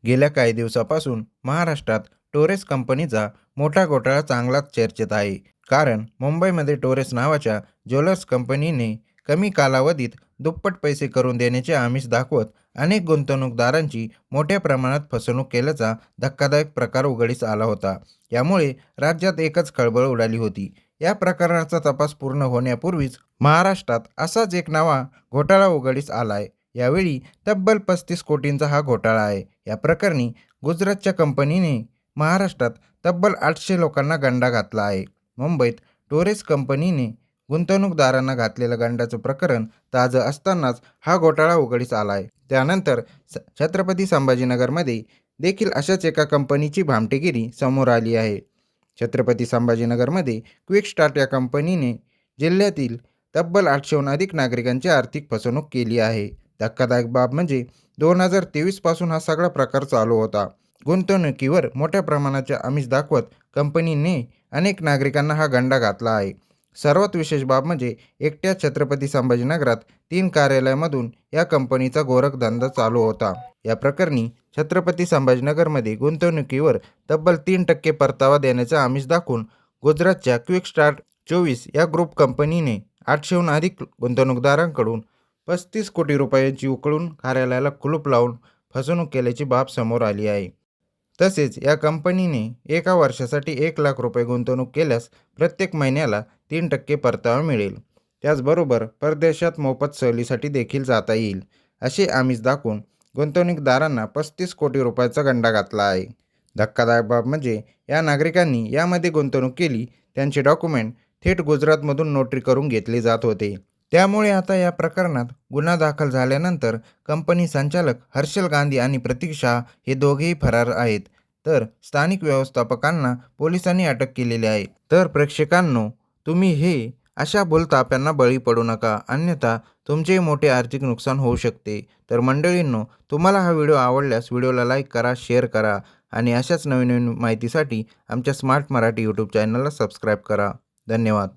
गेल्या काही दिवसापासून महाराष्ट्रात टोरेस कंपनीचा मोठा घोटाळा चांगलाच चर्चेत आहे. कारण मुंबईमध्ये टोरेस नावाच्या ज्वेलर्स कंपनीने कमी कालावधीत दुप्पट पैसे करून देण्याचे आमिष दाखवत अनेक गुंतवणूकदारांची मोठ्या प्रमाणात फसवणूक केल्याचा धक्कादायक प्रकार उघडीस आला होता. यामुळे राज्यात एकच खळबळ उडाली होती. या प्रकरणाचा तपास पूर्ण होण्यापूर्वीच महाराष्ट्रात असाच एक नवा घोटाळा उघडीस आलाय. यावेळी तब्बल 35 कोटींचा हा घोटाळा आहे. या प्रकरणी गुजरातच्या कंपनीने महाराष्ट्रात तब्बल 800 लोकांना गंडा घातला आहे. मुंबईत टोरेस कंपनीने गुंतवणूकदारांना घातलेलं गंडाचं प्रकरण ताजं असतानाच हा घोटाळा उघडीस आला आहे. त्यानंतर छत्रपती संभाजीनगरमध्ये देखील अशाच एका कंपनीची भामटेगिरी समोर आली आहे. छत्रपती संभाजीनगरमध्ये क्विक स्टार्ट या कंपनीने जिल्ह्यातील तब्बल 800हून अधिक नागरिकांची आर्थिक फसवणूक केली आहे. धक्कादायक बाब म्हणजे 2023 पासून हा सगळा प्रकार चालू होता. गुंतवणुकीवर मोठ्या प्रमाणाचे आमिष दाखवत कंपनीने अनेक नागरिकांना हा गंडा घातला आहे. सर्वात विशेष बाब म्हणजे एकट्या छत्रपती संभाजीनगरात 3 कार्यालयामधून या कंपनीचा गोरखधंदा चालू होता. या प्रकरणी छत्रपती संभाजीनगरमध्ये गुंतवणुकीवर तब्बल 3% परतावा देण्याचा आमिष दाखवून गुजरातच्या क्विक स्टार्ट 24 या ग्रुप कंपनीने 800हून अधिक गुंतवणूकदारांकडून 35 कोटी रुपयांची उकळून कार्यालयाला कुलूप लावून फसवणूक केल्याची बाब समोर आली आहे. तसेच या कंपनीने एका वर्षासाठी 1 लाख रुपये गुंतवणूक केल्यास प्रत्येक महिन्याला 3% परतावा मिळेल. त्याचबरोबर परदेशात मोफत सहलीसाठी देखील जाता येईल असे आमिष दाखवून गुंतवणूकदारांना 35 कोटी रुपयाचा गंडा घातला आहे. धक्कादायक बाब म्हणजे या नागरिकांनी यामध्ये गुंतवणूक केली त्यांचे डॉक्युमेंट थेट गुजरातमधून नोटरी करून घेतले जात होते. त्यामुळे आता या प्रकरणात गुन्हा दाखल झाल्यानंतर कंपनी संचालक हर्षल गांधी आणि प्रतीक शाह हे दोघेही फरार आहेत. तर स्थानिक व्यवस्थापकांना पोलिसांनी अटक केलेली आहे. तर प्रेक्षकांनो, तुम्ही हे अशा भूलथापांना बळी पडू नका, अन्यथा तुमचे मोठे आर्थिक नुकसान होऊ शकते. तर मंडळींनो, तुम्हाला हा व्हिडिओ आवडल्यास व्हिडिओला लाईक करा, शेअर करा आणि अशाच नवीन नवीन माहितीसाठी आमच्या स्मार्ट मराठी यूट्यूब चॅनलला सबस्क्राईब करा. धन्यवाद.